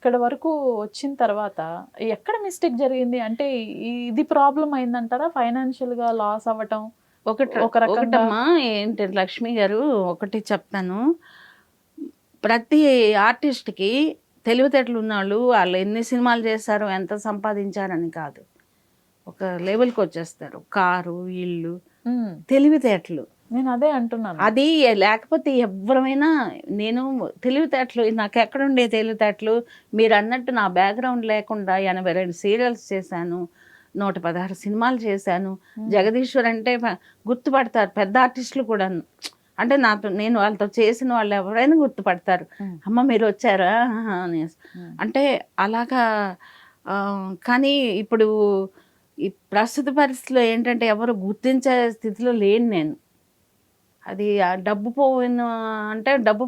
ఇక్కడ వరకు వచ్చిన తర్వాత ఎక్కడ మిస్టేక్ జరిగింది? అంటే ఇది ప్రాబ్లమ్ అయిందంటారా? ఫైనాన్షియల్ గా లాస్ అవ్వటం ఒక రకంగా. ఒకటమ్మా ఏంటి లక్ష్మి గారు, ఒకటి చెప్తాను. ప్రతి ఆర్టిస్ట్కి తెలివితేటలు ఉన్నవాళ్ళు వాళ్ళు ఎన్ని సినిమాలు చేశారు, ఎంత సంపాదించారని కాదు, ఒక లెవెల్కి వచ్చేస్తారు. కారు, ఇల్లు, తెలివితేటలు. నేను అదే అంటున్నాను. అది లేకపోతే ఎవరైనా, నేను తెలివితేటలు నాకు ఎక్కడుండే తెలివితేటలు, మీరు అన్నట్టు నా బ్యాక్గ్రౌండ్ లేకుండా 82 సీరియల్స్ చేశాను, 116 సినిమాలు చేశాను. జగదీశ్వర్ అంటే గుర్తుపడతారు పెద్ద ఆర్టిస్టులు కూడా. అంటే నేను వాళ్ళతో చేసిన వాళ్ళు ఎవరైనా గుర్తుపడతారు, అమ్మ మీరు వచ్చారా అనేసి. అంటే అలాగా. కానీ ఇప్పుడు ఈ ప్రస్తుత పరిస్థితిలో ఏంటంటే ఎవరు గుర్తించే స్థితిలో లేను నేను. అది డబ్బు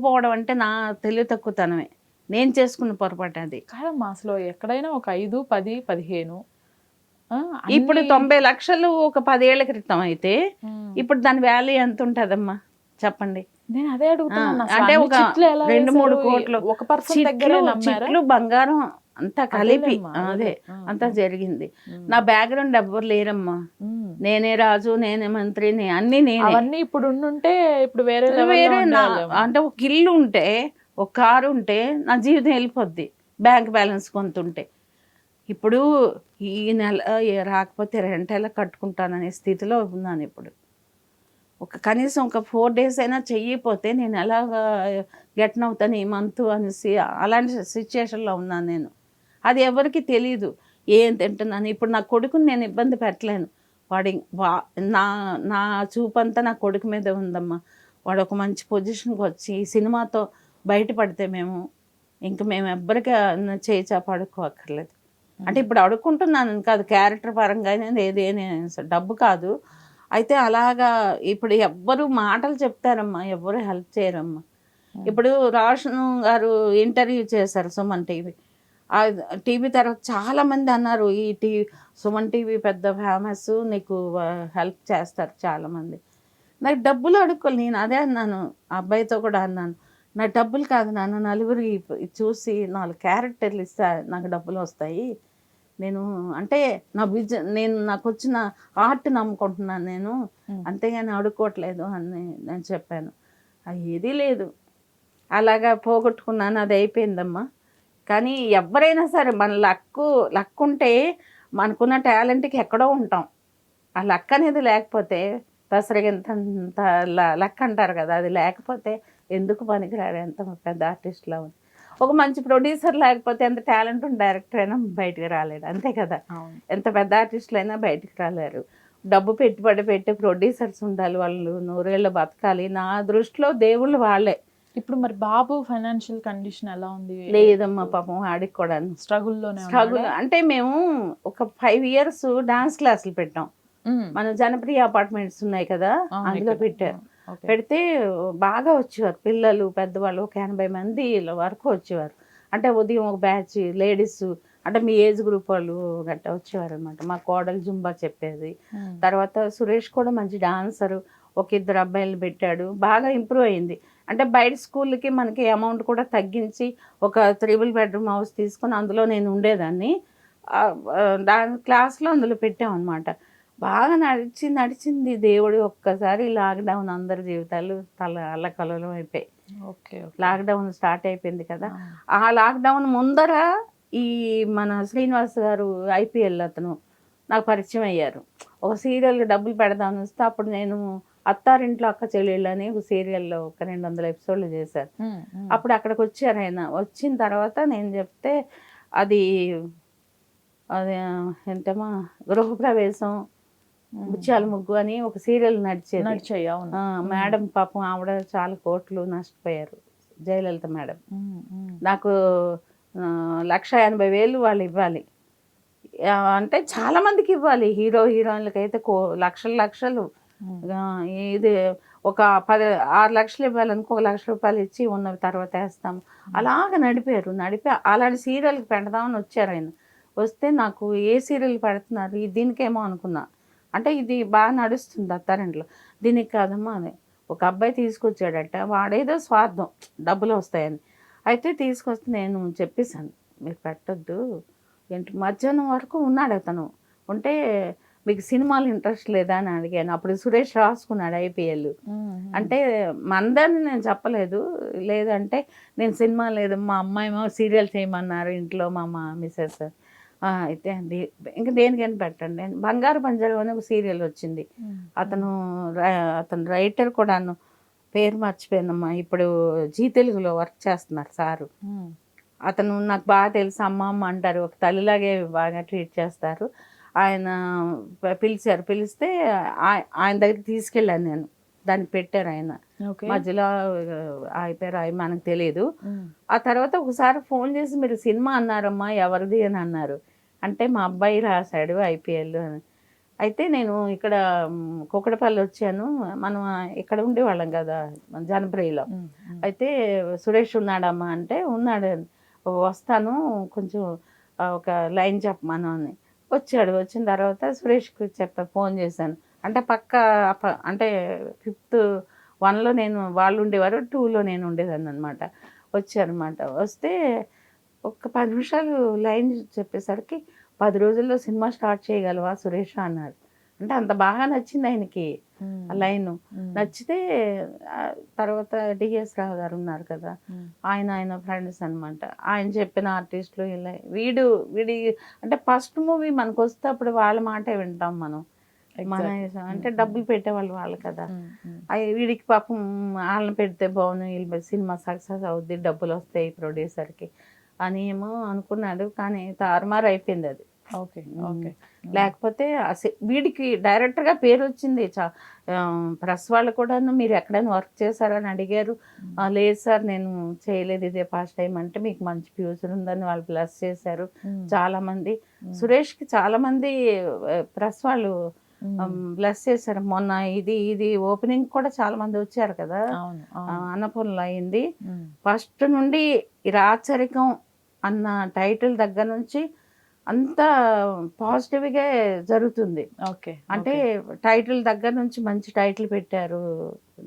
పోవడం అంటే నా తెలివి తక్కువతనమే, నేను చేసుకున్న పొరపాటు అది. కాదమ్మా, అసలు ఎక్కడైనా ఒక 5, 10, 15 ఇప్పుడు 90 లక్షలు ఒక 10 ఏళ్ల క్రితం అయితే ఇప్పుడు దాని వాల్యూ ఎంత ఉంటుందమ్మా చెప్పండి. నేను అదే అడుగుతున్నాను. అంటే ఒక 2-3 కోట్లు, ఒక పర్సన్ దగ్గర చిట్లు బంగారం అంతా కలిపి అదే అంతా జరిగింది. నా బ్యాక్గ్రౌండ్ ఎవ్వరు లేరమ్మా, నేనే రాజు, నేనే మంత్రిని, అన్ని నేనే. అవన్నీ ఇప్పుడు ఉండుంటే ఇప్పుడు వేరే అంటే ఒక ఇల్లు ఉంటే, ఒక కారు ఉంటే నా జీవితం వెళ్ళిపోద్ది, బ్యాంక్ బ్యాలెన్స్ కొంత ఉంటే. ఇప్పుడు ఈ నెల రాకపోతే రెంట్ ఎలా కట్టుకుంటాననే స్థితిలో ఉన్నాను ఇప్పుడు. కనీసం ఒక 4 days అయినా చెయ్యిపోతే నేను ఎలాగా గెట్న్ అవుతాను ఈ మంత్ అనేసి అలాంటి సిచ్యుయేషన్లో ఉన్నాను నేను. అది ఎవరికి తెలియదు ఏం తింటున్నాను. ఇప్పుడు నా కొడుకుని నేను ఇబ్బంది పెట్టలేను. నా చూపంతా నా కొడుకు మీద ఉందమ్మా. వాడు ఒక మంచి పొజిషన్కి వచ్చి సినిమాతో బయటపడితే మేము ఎవ్వరికి చేయి చాప అడుక్కోక్కర్లేదు. అంటే ఇప్పుడు అడుక్కుంటున్నాను కాదు, క్యారెక్టర్ పరంగానే ఏదేనే, డబ్బు కాదు. అయితే అలాగా ఇప్పుడు ఎవ్వరు మాటలు చెప్తారమ్మా, ఎవ్వరు హెల్ప్ చేయరమ్మా. ఇప్పుడు రోషన్ గారు ఇంటర్వ్యూ చేశారు సుమన్ టీవీ. టీవీ తర్వాత చాలామంది అన్నారు, ఈ సుమన్ టీవీ పెద్ద ఫేమస్, నీకు హెల్ప్ చేస్తారు చాలామంది. నాకు డబ్బులు అడుక్కోవాలి. నేను అదే అన్నాను, ఆ అబ్బాయితో కూడా అన్నాను, నా డబ్బులు కాదు నాన్న, నలుగురు చూసి 4 క్యారెక్టర్లు ఇస్తే నాకు డబ్బులు వస్తాయి. నేను అంటే నాకు వచ్చిన ఆర్ట్ నమ్ముకుంటున్నాను నేను, అంతేగాని అడుక్కోవట్లేదు అని నేను చెప్పాను. అది ఏదీ లేదు, అలాగా పోగొట్టుకున్నాను, అది అయిపోయిందమ్మా. కానీ ఎవరైనా సరే మన లక్ ఉంటే మనకున్న టాలెంట్కి ఎక్కడో ఉంటాం. ఆ లక్ అనేది లేకపోతే పెసరగింత లక్ అంటారు కదా, అది లేకపోతే ఎందుకు పనికిరాడు ఎంత పెద్ద ఆర్టిస్ట్లా ఉంది. ఒక మంచి ప్రొడ్యూసర్ లేకపోతే ఎంత టాలెంట్ ఉన్న డైరెక్టర్ అయినా బయటికి రాలేడు, అంతే కదా. ఎంత పెద్ద ఆర్టిస్టులు అయినా బయటికి రాలేరు. డబ్బు పెట్టుబడి పెట్టి ప్రొడ్యూసర్స్ ఉండాలి, వాళ్ళు 100 ఏళ్ళు బతకాలి. నా దృష్టిలో దేవుళ్ళు వాళ్ళే. ఇప్పుడు మరి బాబు ఫైనాన్షియల్ కండిషన్ ఎలా ఉంది? లేదమ్మా పాపం, ఆడికి కూడా స్ట్రగుల్ అంటే మేము ఒక 5 years డాన్స్ క్లాసులు పెట్టాం. మన జనప్రియ అపార్ట్మెంట్స్ ఉన్నాయి కదా, అందులో పెట్టారు. పెడితే బాగా వచ్చేవారు పిల్లలు, పెద్దవాళ్ళు, ఒక 80 మంది వరకు వచ్చేవారు. అంటే ఉదయం ఒక బ్యాచ్ లేడీస్, అంటే మీ ఏజ్ గ్రూప్ వాళ్ళు గట్టా వచ్చేవారు అనమాట. మా కోడలు జుంబా చెప్పేది. తర్వాత సురేష్ కూడా మంచి డాన్సరు, ఒక 2 అబ్బాయిలు పెట్టాడు, బాగా ఇంప్రూవ్ అయింది. అంటే బయట స్కూల్కి మనకి అమౌంట్ కూడా తగ్గించి ఒక 3 bedroom హౌస్ తీసుకొని అందులో నేను ఉండేదాన్ని. దాని క్లాస్లో అందులో పెట్టామన్నమాట. బాగా నడిచింది. దేవుడు ఒక్కసారి లాక్డౌన్ అందరి జీవితాలు అల్లకల్లోలం అయిపోయి. లాక్డౌన్ స్టార్ట్ అయిపోయింది కదా, ఆ లాక్డౌన్ ముందర ఈ మన శ్రీనివాస్ గారు IPL అతను నాకు పరిచయం అయ్యారు. ఒక సీరియల్ డబ్బులు పెడదామని వస్తే అప్పుడు నేను అత్తారింట్లో అక్క చెల్లెళ్ళు అని ఒక సీరియల్లో ఒక 200 episodes చేశారు. అప్పుడు అక్కడికి వచ్చారు ఆయన. వచ్చిన తర్వాత నేను చెప్తే అది ఏంటమ్మా గృహప్రవేశం ముత్యాల ముగ్గు అని ఒక సీరియల్ నడిచేది. మేడం పాపం ఆవిడ చాలా కోట్లు నష్టపోయారు, జయలలిత మేడం. నాకు 1,80,000 వాళ్ళు ఇవ్వాలి. అంటే చాలా మందికి ఇవ్వాలి, హీరోయిన్లకి అయితే లక్షలు. ఇది ఒక 6 లక్షలు ఇవ్వాలనుకో, 1 లక్ష రూపాయలు ఇచ్చి ఉన్నవి తర్వాత వేస్తాము. అలాగ నడిపి అలాంటి సీరియల్కి పెడదామని వచ్చారు ఆయన. వస్తే నాకు ఏ సీరియల్ పెడుతున్నారు దీనికేమో అనుకున్నా. అంటే ఇది బాగా నడుస్తుంది అత్తారింట్లో, దీనికి కాదమ్మా అని. ఒక అబ్బాయి తీసుకొచ్చాడట, వాడేదో స్వార్థం డబ్బులు వస్తాయని. అయితే తీసుకొస్తే నేను చెప్పేశాను, మీరు పెట్టొద్దు ఏంటి మధ్యాహ్నం వరకు ఉన్నాడు అతను ఉంటే మీకు సినిమాలు ఇంట్రెస్ట్ లేదా అని అడిగాను. అప్పుడు సురేష్ రాసుకున్నాడు ఐపీఎల్. అంటే మందని నేను చెప్పలేదు. లేదంటే నేను సినిమా లేదు, మా అమ్మాయేమో సీరియల్ చేయమన్నారు ఇంట్లో మా మిస్సెస్. అయితే అది ఇంకా దేనికైనా పెట్టండి. బంగారు పంజరం అనే ఒక సీరియల్ వచ్చింది. అతను అతను రైటర్ కూడాను, పేరు మర్చిపోయానమ్మా. ఇప్పుడు జీ తెలుగులో వర్క్ చేస్తున్నారు సారు. అతను నాకు బాగా తెలుసు, అమ్మ అమ్మ అంటారు, ఒక తల్లిలాగే బాగా ట్రీట్ చేస్తారు. ఆయన పిలిచారు, పిలిస్తే ఆయన దగ్గరికి తీసుకెళ్ళాను నేను. దాన్ని పెట్టారు ఆయన. మధ్యలో అయిపోయారు, అవి మనకు తెలియదు. ఆ తర్వాత ఒకసారి ఫోన్ చేసి మీరు సినిమా అన్నారమ్మా ఎవరిది అని అన్నారు. అంటే మా అబ్బాయి రాశాడు ఐపీఎల్ అని. అయితే నేను ఇక్కడ కుకటపల్లి వచ్చాను, మనం ఇక్కడ ఉండేవాళ్ళం కదా జనప్రియలో. అయితే సురేష్ ఉన్నాడమ్మా అంటే అంటే వస్తాను కొంచెం ఒక లైన్ చెప్పమను అని. వచ్చాడు. వచ్చిన తర్వాత సురేష్కి ఫోన్ చేశాను. అంటే అంటే 5th 1లో నేను వాళ్ళు ఉండేవారు, 2లో నేను ఉండేదాన్ని అనమాట. వచ్చారనమాట. వస్తే ఒక 10 నిమిషాలు లైన్ చెప్పేసరికి 10 రోజుల్లో సినిమా స్టార్ట్ చేయగలవా సురేష్ అన్నారు. అంటే అంత బాగా నచ్చింది ఆయనకి ఆ లైన్. నచ్చితే తర్వాత డిఎస్ రావు గారు ఉన్నారు కదా, ఆయన ఫ్రెండ్స్ అనమాట. ఆయన చెప్పిన ఆర్టిస్టులు ఇలా వీడి అంటే ఫస్ట్ మూవీ మనకు వస్తే అప్పుడు వాళ్ళ మాటే వింటాం మనం. మన అంటే డబ్బులు పెట్టేవాళ్ళు వాళ్ళు కదా. వీడికి పాపం వాళ్ళని పెడితే బాగుంది, వీళ్ళ సినిమా సక్సెస్ అవుద్ది, డబ్బులు వస్తాయి ప్రొడ్యూసర్కి అని ఏమో అనుకున్నాడు. కానీ తారుమారు అయిపోయింది అది. Okay okay. లేకపోతే వీడికి డైరెక్టర్గా పేరు వచ్చింది. ప్రెస్ వాళ్ళు కూడా మీరు ఎక్కడైనా వర్క్ చేశారని అడిగారు. లేదు సార్ నేను చేయలేదు, ఇదే ఫస్ట్ టైం అంటే మీకు మంచి ఫ్యూచర్ ఉందని వాళ్ళు ప్లస్ చేశారు చాలామంది. సురేష్కి చాలామంది ప్రెస్ వాళ్ళు బ్లెస్ చేశారు. మొన్న ఇది ఓపెనింగ్ కూడా చాలా మంది వచ్చారు కదా, అన్నపూర్ణలో అయింది. ఫస్ట్ నుండి రాచరికం అన్న టైటిల్ దగ్గర నుంచి అంతా పాజిటివ్గా జరుగుతుంది. ఓకే. అంటే టైటిల్ దగ్గర నుంచి మంచి టైటిల్ పెట్టారు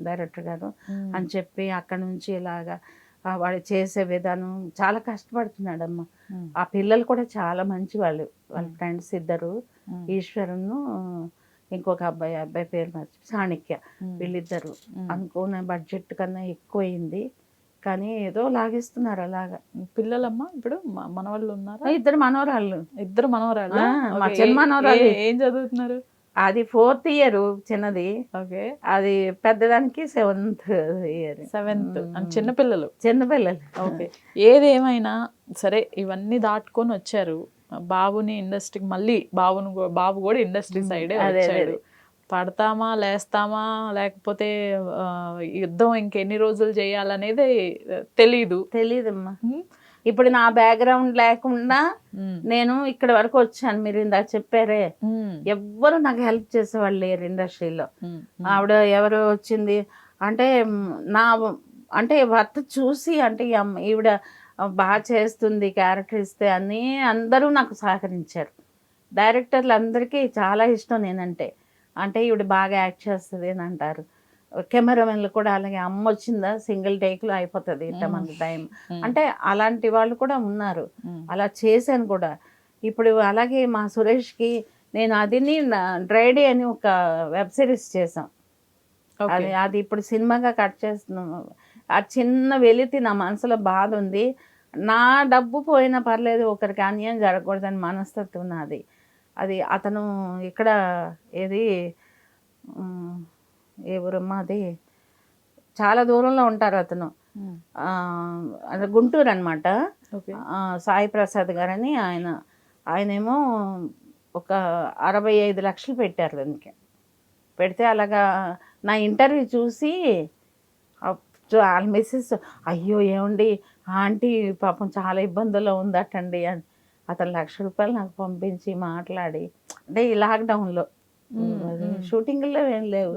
డైరెక్టర్ గారు అని చెప్పి అక్కడ నుంచి ఇలాగా వాడు చేసే విధానం చాలా కష్టపడుతున్నాడమ్మా. ఆ పిల్లలు కూడా చాలా మంచి వాళ్ళు, వాళ్ళ ఫ్రెండ్స్ ఇద్దరు, ఈశ్వరును ఇంకొక అబ్బాయి పేరు మర్చి చాణక్య, వీళ్ళిద్దరు. అనుకున్న బడ్జెట్ కన్నా ఎక్కువైంది కానీ ఏదో లాగేస్తున్నారు అలాగా. పిల్లలమ్మా ఇప్పుడు మనవాళ్ళు ఉన్నారా? ఇద్దరు మనవరాళ్ళు. ఇద్దరు మనవరాళ్ళు. మా చిన్న మనవరాలు. ఏం చదువుతున్నారు? అది 4th ఇయర్ చిన్నది. ఓకే. అది పెద్దదానికి 7th ఇయర్. 7th. చిన్నపిల్లలు. ఓకే. ఏదేమైనా సరే ఇవన్నీ దాటుకొని వచ్చారు. బాబుని ఇండస్ట్రీకి మళ్ళీ బాబు కూడా ఇండస్ట్రీ సైడే వచ్చాడు. పడతామా లేస్తామా లేకపోతే యుద్ధం ఇంకెన్ని రోజులు చేయాలనేది తెలీదమ్మా. ఇప్పుడు నా బ్యాక్గ్రౌండ్ లేకుండా నేను ఇక్కడ వరకు వచ్చాను. మీరు ఇందాక చెప్పారే, ఎవ్వరు నాకు హెల్ప్ చేసేవాళ్ళు లేరు ఇండస్ట్రీలో. ఆవిడ ఎవరు వచ్చింది అంటే అంటే భర్త చూసి అంటే ఈవిడ బాగా చేస్తుంది క్యారెక్టర్ ఇస్తే అని అందరూ నాకు సహకరించారు. డైరెక్టర్లు అందరికీ చాలా ఇష్టం నేనంటే. అంటే ఈవిడ బాగా యాక్ట్ చేస్తుంది అని అంటారు. కెమెరామెన్లు కూడా అలాగే, అమ్మ వచ్చిందా సింగిల్ టేక్లో అయిపోతుంది ఇంతమంది టైం అంటే అలాంటి వాళ్ళు కూడా ఉన్నారు. అలా చేశాను కూడా. ఇప్పుడు అలాగే మా సురేష్కి నేను డ్రైడే అని ఒక వెబ్ సిరీస్ చేసాం. అది ఇప్పుడు సినిమాగా కట్ చేస్తున్నాం. ఆ చిన్న వెలితి నా మనసులో బాధ ఉంది. నా డబ్బు పోయినా పర్లేదు, ఒకరికి అన్యాయం జరగకూడదని మనస్తత్వం నాది. అది అతను ఇక్కడ ఏ ఊరమ్మా అది, చాలా దూరంలో ఉంటారు అతను. గుంటూరు అనమాట. సాయి ప్రసాద్ గారని ఆయనేమో ఒక 65 లక్షలు పెట్టారు దానికి. పెడితే అలాగా నా ఇంటర్వ్యూ చూసి వాళ్ళ మిస్సెస్ అయ్యో ఏమండి ఆంటీ పాపం చాలా ఇబ్బందుల్లో ఉందటండి అని అతను ₹1,00,000 నాకు పంపించి మాట్లాడి, అంటే ఈ లాక్డౌన్లో షూటింగ్లో ఏం లేవు,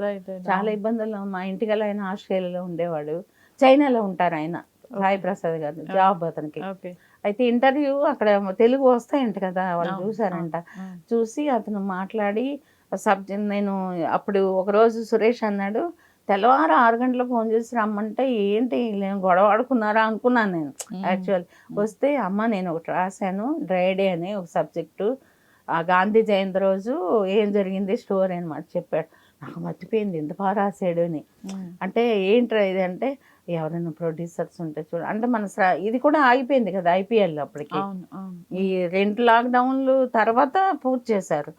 చాలా ఇబ్బందుల్లో. మా ఇంటికల్లా ఆయన ఆస్ట్రేలియాలో ఉండేవాడు, చైనాలో ఉంటారు ఆయన, సాయి ప్రసాద్ గారు జాబ్ అతనికి. అయితే ఇంటర్వ్యూ అక్కడ తెలుగు వస్తాయంట కదా, వాళ్ళు చూసారంట. చూసి అతను మాట్లాడి నేను అప్పుడు ఒకరోజు సురేష్ అన్నాడు, తెల్లవారు 6 గంటలకు ఫోన్ చేసి రమ్మంటే ఏంటి నేను గొడవ ఆడుకున్నారా అనుకున్నాను నేను యాక్చువల్. వస్తే అమ్మ నేను ఒకటి రాశాను డ్రై డే అని ఒక సబ్జెక్టు, ఆ గాంధీ జయంతి రోజు ఏం జరిగింది స్టోరీ అనమాట చెప్పాడు. నాకు మర్చిపోయింది ఎంత బాగా రాశాడు అని. అంటే ఏంట్రా ఇది అంటే ఎవరైనా ప్రొడ్యూసర్స్ ఉంటే చూడ అంటే మన ఇది కూడా ఆగిపోయింది కదా ఐపీఎల్ అప్పటికి. ఈ 2 లాక్డౌన్లు తర్వాత పూర్తి చేశారు.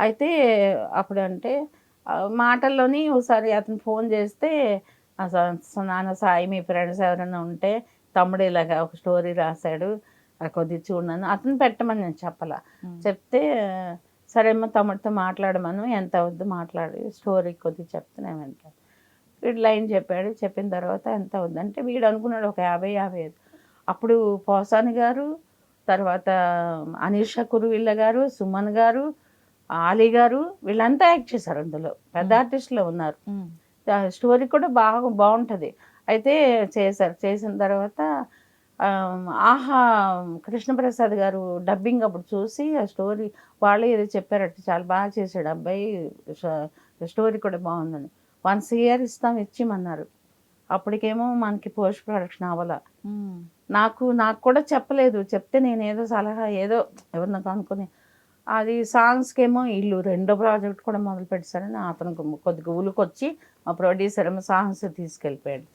అయితే అప్పుడు అంటే మాటల్లోని ఒకసారి అతను ఫోన్ చేస్తే నాన్న సాయి మీ ఫ్రెండ్స్ ఎవరైనా ఉంటే తమ్ముడు ఇలాగా ఒక స్టోరీ రాశాడు కొద్దిగా చూడను అతను పెట్టమని నేను చెప్పాల. చెప్తే సరే అమ్మ తమ్ముడితో మాట్లాడమను ఎంత అవుద్దు మాట్లాడి స్టోరీ కొద్దిగా చెప్తే నేను వింటాను. వీడు లైన్ చెప్పాడు. చెప్పిన తర్వాత ఎంత అవుద్దంటే వీడు అనుకున్నాడు ఒక 50-55. అప్పుడు పోసాని గారు, తర్వాత అనీష్ కురువిల్ల గారు, సుమన్ గారు, ఆలీ గారు వీళ్ళంతా యాక్ట్ చేశారు అందులో. పెద్ద ఆర్టిస్టులు ఉన్నారు. స్టోరీ కూడా బాగుంటుంది. అయితే చేశారు. చేసిన తర్వాత ఆహా కృష్ణప్రసాద్ గారు డబ్బింగ్ అప్పుడు చూసి ఆ స్టోరీ వాళ్ళే ఏదో చెప్పారట చాలా బాగా చేశాడు అబ్బాయి స్టోరీ కూడా బాగుందని. 1 year ఇచ్చిమన్నారు. అప్పటికేమో మనకి పోస్ట్ ప్రొడక్షన్ అవ్వాల. నాకు కూడా చెప్పలేదు. చెప్తే నేను ఏదో సలహా ఏదో ఎవరినో అనుకుని అది సాంగ్స్కి ఏమో వీళ్ళు 2వ ప్రాజెక్ట్ కూడా మొదలు పెట్టారని అతను కొద్దిగా ఉలికొచ్చి మా ప్రొడ్యూసర్ ఏమో సాంగ్స్ తీసుకెళ్ళిపోయాడు.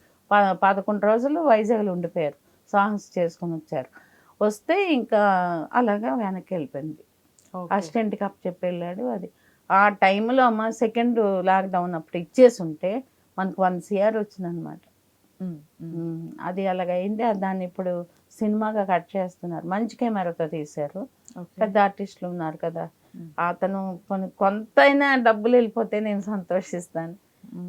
11 రోజులు వైజాగ్లో ఉండిపోయారు. సాంగ్స్ చేసుకొని వచ్చారు. వస్తే ఇంకా అలాగా వెనక్కి వెళ్ళిపోయింది. అసిస్టెంట్కి అప్ చెప్పి వెళ్ళాడు. అది ఆ టైంలో అమ్మ సెకండ్ లాక్డౌన్ అప్పుడు ఇచ్చేసి ఉంటే మనకు 1 year వచ్చిందనమాట. అది అలాగైంది. దాన్ని ఇప్పుడు సినిమాగా కట్ చేస్తున్నారు. మంచి కెమెరాతో తీశారు. పెద్ద ఆర్టిస్టులు ఉన్నారు కదా, అతను కొంతైనా డబ్బులు వెళ్ళిపోతే నేను సంతోషిస్తాను.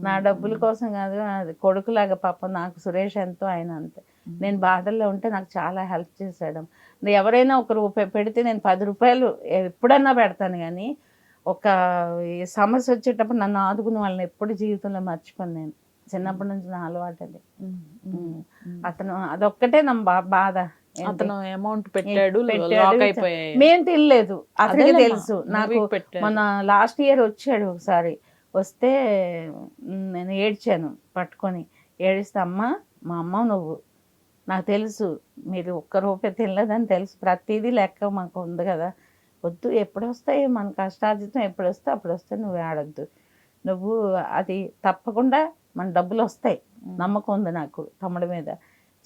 నా డబ్బుల కోసం కాదు, అది కొడుకులాగా పాపం నాకు సురేష్ ఎంతో ఆయన అంతే. నేను బాధల్లో ఉంటే నాకు చాలా హెల్ప్ చేశాడు. ఎవరైనా ₹1 పెడితే నేను ₹10 ఎప్పుడన్నా పెడతాను. కానీ ఒక సమస్య వచ్చేటప్పుడు నన్ను ఆదుకున్న వాళ్ళని ఎప్పుడు జీవితంలో మర్చిపోను నేను. చిన్నప్పటి నుంచి నా అలవాటు అది. అతను అదొక్కటే నా బాధ. అతను అమౌంట్ పెట్టాడు మేము తెలియలేదు, అతనికి తెలుసు. నాకు మన లాస్ట్ ఇయర్ వచ్చాడు ఒకసారి. వస్తే నేను ఏడ్చాను పట్టుకొని. ఏడిస్తే మా అమ్మ నువ్వు నాకు తెలుసు మీరు ₹1 తినలేదని తెలుసు, ప్రతిదీ లెక్క మాకు ఉంది కదా, వద్దు ఎప్పుడు వస్తాయి మన కష్టార్జితం, ఎప్పుడు వస్తే అప్పుడు వస్తే నువ్వు ఆడొద్దు, నువ్వు అది తప్పకుండా మన డబ్బులు వస్తాయి నమ్మకం ఉంది నాకు తమ్ముడి మీద,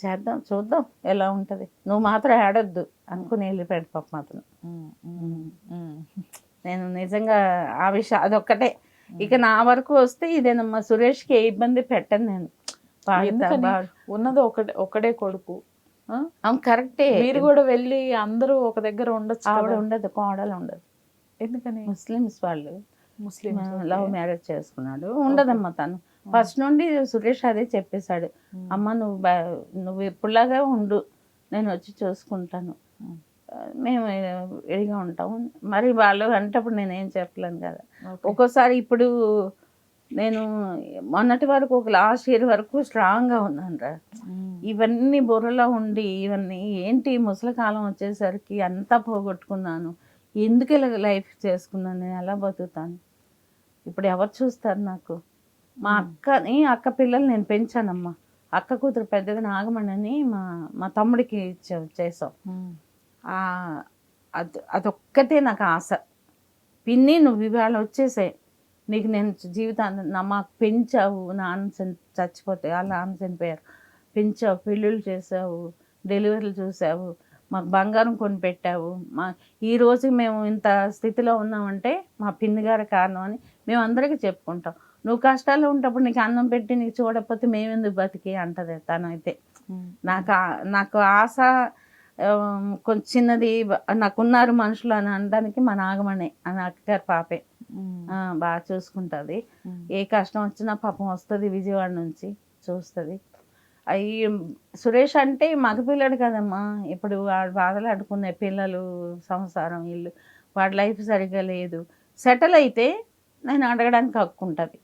చేద్దాం చూద్దాం ఎలా ఉంటుంది, నువ్వు మాత్రం ఆడొద్దు అనుకుని వెళ్ళిపోయాడు పాపం అతను. నేను నిజంగా ఆ విషయం అదొక్కటే. ఇక నా వరకు వస్తే ఇదేనమ్మా, సురేష్కి ఏ ఇబ్బంది పెట్టను నేను. ఉన్నది ఒకడే కొడుకు. కరెక్టే. మీరు కూడా వెళ్ళి అందరూ ఒక దగ్గర ఉండొచ్చు. ఆవిడ ఉండదు, కోడలు ఉండదు. ఎందుకని? ముస్లిమ్స్ వాళ్ళు, లవ్ మ్యారేజ్ చేసుకున్నాడు. ఉండదమ్మా తను. ఫస్ట్ నుండి సురేష్ అదే చెప్పేశాడు, అమ్మ నువ్వు ఎప్పుడులాగా ఉండు, నేను వచ్చి చూసుకుంటాను, మేము విడిగా ఉంటాము. మరి వాళ్ళు అంటప్పుడు నేనేం చెప్పలేను కదా. ఒక్కోసారి ఇప్పుడు నేను మొన్నటి వరకు ఒక లాస్ట్ ఇయర్ వరకు స్ట్రాంగ్గా ఉన్నాను రా. ఇవన్నీ బుర్రలో ఉండి ఇవన్నీ ఏంటి ముసలి కాలం వచ్చేసరికి అంతా పోగొట్టుకున్నాను. ఎందుకు ఇలా లైఫ్ చేసుకున్నాను, నేను ఎలా బతుకుతాను, ఇప్పుడు ఎవరు చూస్తారు నాకు? మా అక్క పిల్లలు నేను పెంచానమ్మా. అక్క కూతురు పెద్దగా నాగమణి మా తమ్ముడికి చేసాం. అదొక్కటే నాకు ఆశ. పిన్ని నువ్వు ఇవాళ వచ్చేసాయి, నీకు నేను జీవితాన్ని మాకు పెంచావు, నాన్న చచ్చిపోతే వాళ్ళ నాన్న చనిపోయారు, పెంచావు, పెళ్ళిళ్ళు చేసావు, డెలివరీలు చూసావు, మాకు బంగారం కొని పెట్టావు, ఈ రోజు మేము ఇంత స్థితిలో ఉన్నామంటే మా పిన్ని గారి కారణం అని మేము అందరికీ చెప్పుకుంటాం. నువ్వు కష్టాల్లో ఉన్నప్పుడు నీకు అన్నం పెట్టి నీకు చూడకపోతే మేమెందుకు బతికి అంటది తనైతే. నాకు ఆశ కొంచెం చిన్నది, నాకున్నారు మనుషులు అని అనడానికి మా నాగమణి అని అక్కగారి పాపే బాగా చూసుకుంటుంది. ఏ కష్టం వచ్చినా పాపం వస్తుంది విజయవాడ నుంచి చూస్తుంది. అవి సురేష్ అంటే మగపిల్లడు కదమ్మా, ఇప్పుడు వాడు బాధలు అడుకునే పిల్లలు, సంసారం, ఇల్లు, వాడి లైఫ్ సరిగ్గా లేదు. సెటిల్ అయితే నేను అడగడానికి హక్కు ఉంటుంది.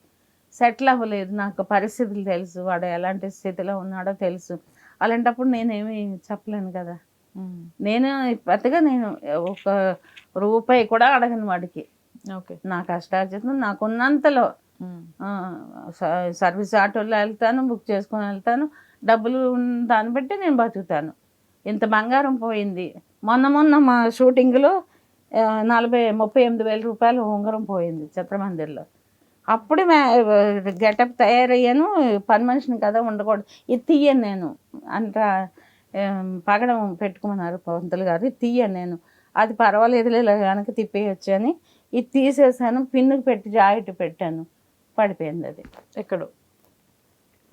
సెటిల్ అవ్వలేదు, నాకు పరిస్థితులు తెలుసు, వాడు ఎలాంటి స్థితిలో ఉన్నాడో తెలుసు. అలాంటప్పుడు నేనేమి చెప్పలేను కదా. నేను పెద్దగా నేను ₹1 కూడా అడగను వాడికి. నా కష్టార్జితం నాకున్నంతలో సర్వీస్ ఆటోలో వెళ్తాను, బుక్ చేసుకొని వెళ్తాను, డబ్బులు ఉన్న దాన్ని బట్టి నేను బతుకుతాను. ఇంత బంగారం పోయింది. మొన్న మా షూటింగ్లో 38,000 రూపాయలు ఉంగరం పోయింది చిత్రమందిర్లో. అప్పుడు గెటప్ తయారయ్యాను. పని మనిషిని కదా, ఉండకూడదు, ఇది తీయను నేను అంత పగడం పెట్టుకున్నారు పంతులు గారు, ఇది తీయను నేను, అది పర్వాలేదులే వెనక తిప్పేయచ్చు అని ఇది తీసేసాను. పిన్నుకి పెట్టి జాకెట్ పెట్టాను, పడిపోయింది అది. ఎక్కడో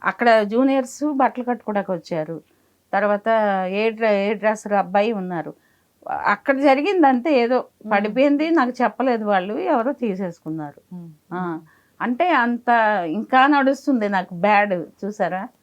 అక్కడ జూనియర్స్ బట్టలు కట్టుకోవడానికి వచ్చారు. తర్వాత ఏ డ్రెస్సర్ అబ్బాయి ఉన్నారు. అక్కడ జరిగింది అంతే, ఏదో పడిపోయింది, నాకు చెప్పలేదు వాళ్ళు, ఎవరో తీసేసుకున్నారు. అంటే అంత ఇంకా నడుస్తుంది నాకు బ్యాడ్, చూసారా.